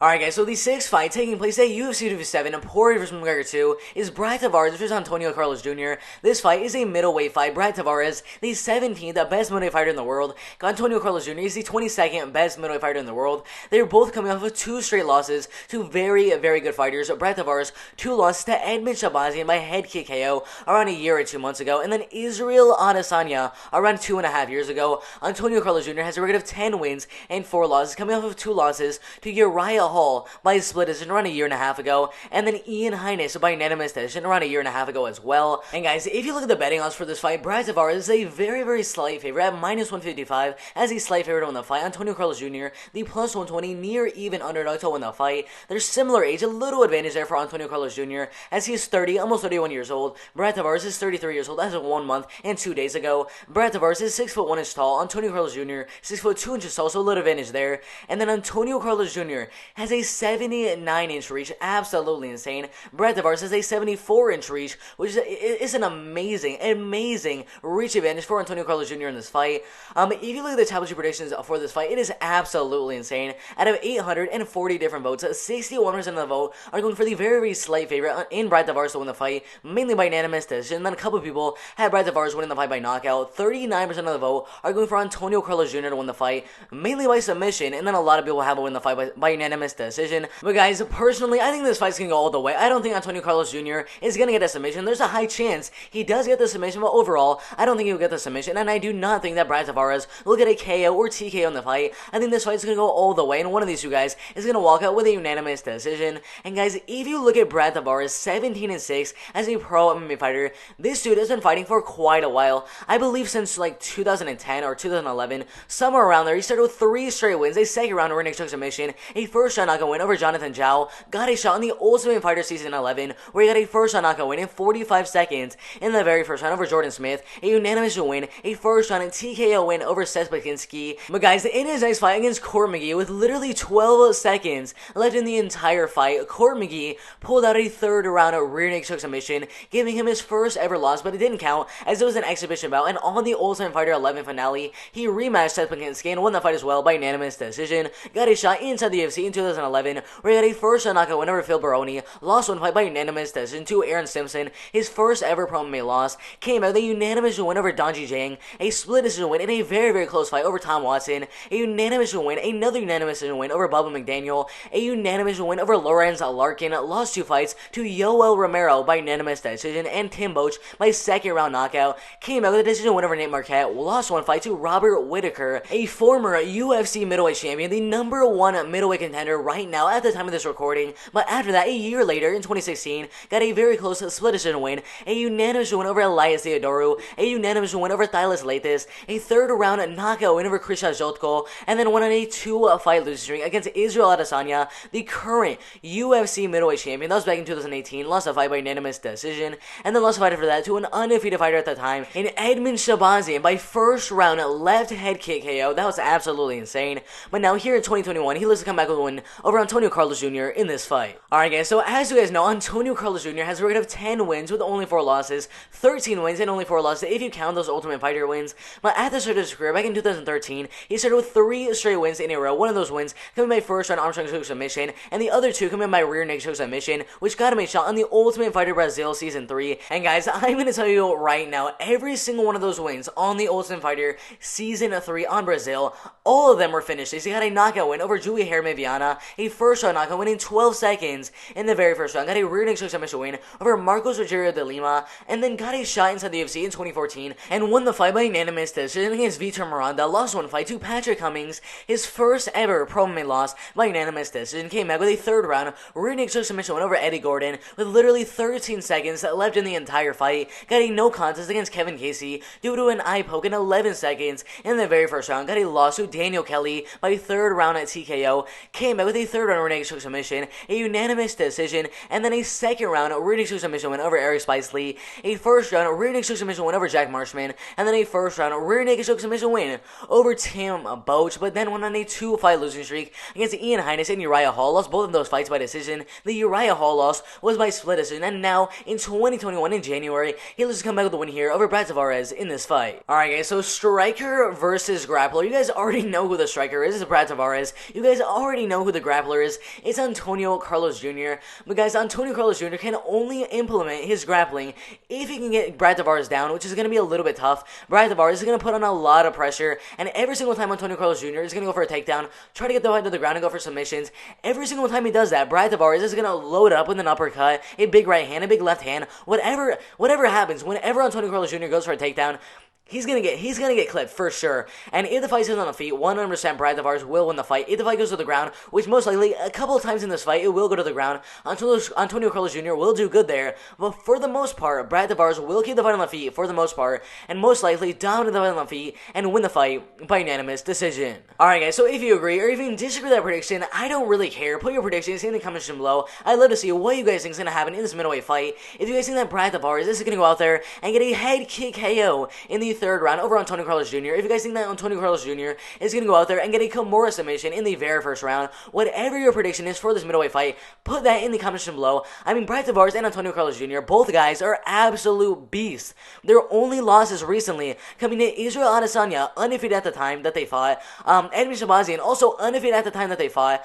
Alright guys, so the sixth fight taking place at UFC 257, Poirier vs. McGregor 2, is Brad Tavares vs. Antônio Carlos Jr. This fight is a middleweight fight. Brad Tavares, the 17th best middleweight fighter in the world. Antônio Carlos Jr. is the 22nd best middleweight fighter in the world. They're both coming off of 2 straight losses to very, very good fighters. Brad Tavares, 2 losses to Edmund Shabazian by head kick KO around a year or 2 months ago, and then Israel Adesanya around 2.5 years ago. Antônio Carlos Jr. has a record of 10 wins and 4 losses, coming off of 2 losses to Uriah Hall by a split decision around a year and a half ago, and then Ian Heinisch by unanimous decision around a year and a half ago as well. And guys, if you look at the betting odds for this fight, Brad Tavares is a very, very slight favorite at minus 155 as a slight favorite to win the fight. Antônio Carlos Jr., the plus 120 near even underdog to win the fight. There's similar age, a little advantage there for Antônio Carlos Jr. as he is 30, almost 31 years old. Brad Tavares is 33 years old as of 1 month and 2 days ago. Brad Tavares is 6'1" tall. Antônio Carlos Jr. 6'2" tall, so a little advantage there. And then Antônio Carlos Jr. has a 79-inch reach, absolutely insane. Brad Tavares has a 74-inch reach, which is an amazing reach advantage for Antônio Carlos Jr. in this fight. If you look at the top 2 predictions for this fight, it is absolutely insane. Out of 840 different votes, 61% of the vote are going for the very, very slight favorite in Brad Tavares to win the fight, mainly by unanimous decision. And then a couple of people had Brad Tavares winning the fight by knockout. 39% of the vote are going for Antônio Carlos Jr. to win the fight, mainly by submission, and then a lot of people have him win the fight by unanimous decision. But guys, personally, I think this fight's gonna go all the way. I don't think Antônio Carlos Jr. is gonna get a submission. There's a high chance he does get the submission, but overall, I don't think he'll get the submission, and I do not think that Brad Tavares will get a KO or TKO in the fight. I think this fight's gonna go all the way, and one of these 2 guys is gonna walk out with a unanimous decision. And guys, if you look at Brad Tavares, 17-6 as a pro MMA fighter, this dude has been fighting for quite a while. I believe since like 2010 or 2011, somewhere around there. He started with 3 straight wins, a second round rear naked submission, a first round knockout win over Jonathan Zhao, got a shot in the Ultimate Fighter Season 11, where he got a first round knockout win in 45 seconds in the very first round over Jordan Smith, a unanimous win, a first round TKO win over Seth Bakinski. But guys, in his next fight against Court McGee, with literally 12 seconds left in the entire fight, Court McGee pulled out a third round rear naked choke submission, giving him his first ever loss, but it didn't count as it was an exhibition bout. And on the Ultimate Fighter 11 finale, he rematched Seth Bakinski and won the fight as well by unanimous decision. Got a shot inside the UFC in 2011, where he got a first round knockout win over Phil Baroni, lost one fight by unanimous decision to Aaron Simpson, his first ever pro MMA loss, came out with a unanimous win over Donji Jang, a split decision win in a very, very close fight over Tom Watson, a unanimous win, another unanimous decision win over Bubba McDaniel, a unanimous win over Lawrence Larkin, lost 2 fights to Yoel Romero by unanimous decision, and Tim Boach by second round knockout, came out with a decision win over Nate Marquette, lost 1 fight to Robert Whittaker, a former UFC middleweight champion, the number 1 middleweight contender right now at the time of this recording. But after that, a year later in 2016, got a very close split decision win, a unanimous win over Elias Theodorou, a unanimous win over Thylas Leitis, a third round knockout win over Krisha Jotko, and then won on a 2-fight losing streak against Israel Adesanya, the current UFC middleweight champion. That was back in 2018, lost a fight by unanimous decision, and then lost a fight after that to an undefeated fighter at the time, in Edmund Shabazian by first round left head kick KO. That was absolutely insane. But now here in 2021, he looks to come back with a win over Antônio Carlos Jr. in this fight. Alright guys, so as you guys know, Antônio Carlos Jr. has a record of 10 wins with only 4 losses, 13 wins and only 4 losses if you count those Ultimate Fighter wins. But at the start of his career, back in 2013, he started with 3 straight wins in a row. One of those wins coming by first round Armstrong choke submission, and the other 2 coming by rear naked choke submission, which got him a shot on the Ultimate Fighter Brazil Season 3. And guys, I'm going to tell you right now, every single one of those wins on the Ultimate Fighter Season 3 on Brazil, all of them were finishes. He got a knockout win over Julia Herme Viana, a first round knockout win in 12 seconds in the very first round, got a rear naked choke submission win over Marcos Rogerio de Lima, and then got a shot inside the UFC in 2014 and won the fight by unanimous decision against Vitor Miranda, lost 1 fight to Patrick Cummings, his first ever pro MMA loss by unanimous decision, came back with a third round rear naked choke submission win over Eddie Gordon with literally 13 seconds left in the entire fight, got a no contest against Kevin Casey due to an eye poke in 11 seconds in the very first round, got a loss to Daniel Kelly by third round at TKO, came back with a third round rear naked choke submission, a unanimous decision, and then a second round rear naked choke submission win over Eric Spicely, a first round rear naked choke submission win over Jack Marshman, and then a first round rear naked choke submission win over Tim Boach, but then went on a 2-fight losing streak against Ian Heinisch and Uriah Hall, lost both of those fights by decision. The Uriah Hall loss was by split decision, and now in 2021 in January, he loses to come back with a win here over Brad Tavares in this fight. Alright guys, so striker versus grappler. You guys already know who the striker is. It's Brad Tavares. You guys already know who the grappler is, it's Antônio Carlos Jr. But guys, Antônio Carlos Jr. can only implement his grappling if he can get Brad Tavares down, which is going to be a little bit tough. Brad Tavares is going to put on a lot of pressure, and every single time Antônio Carlos Jr. is going to go for a takedown, try to get the fight to the ground and go for submissions, every single time he does that, Brad Tavares is going to load up with an uppercut, a big right hand, a big left hand, whatever happens, whenever Antônio Carlos Jr. goes for a takedown, he's gonna get clipped for sure. And if the fight is on the feet, 100% Brad Tavares will win the fight. If the fight goes to the ground, which most likely a couple of times in this fight it will go to the ground, Antônio Carlos Jr. will do good there. But for the most part, Brad Tavares will keep the fight on the feet for the most part, and most likely dominate the fight on the feet and win the fight by unanimous decision. Alright guys, so if you agree or even disagree with that prediction, I don't really care. Put your predictions in the comment section below. I'd love to see what you guys think is gonna happen in this middleweight fight. If you guys think that Brad Tavares is gonna go out there and get a head kick KO in the third round over Antônio Carlos Jr., if you guys think that Antônio Carlos Jr. is going to go out there and get a Kimura submission in the very first round, whatever your prediction is for this middleweight fight, put that in the comment section below. I mean, Brad Tavares and Antônio Carlos Jr., both guys are absolute beasts. Their only losses recently coming to Israel Adesanya, undefeated at the time that they fought, Edmund Shabazian, also undefeated at the time that they fought,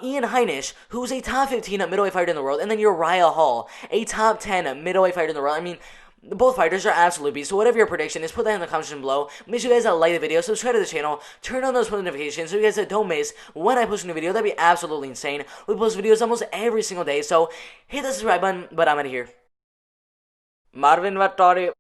Ian Heinisch, who's a top 15 middleweight fighter in the world, and then Uriah Hall, a top 10 middleweight fighter in the world. I mean, both fighters are absolute beasts, so whatever your prediction is, put that in the comment section below. Make sure you guys like the video, subscribe to the channel, turn on those post notifications so you guys don't miss when I post a new video. That'd be absolutely insane. We post videos almost every single day, so hit the subscribe button, but I'm out of here. Marvin Vattori.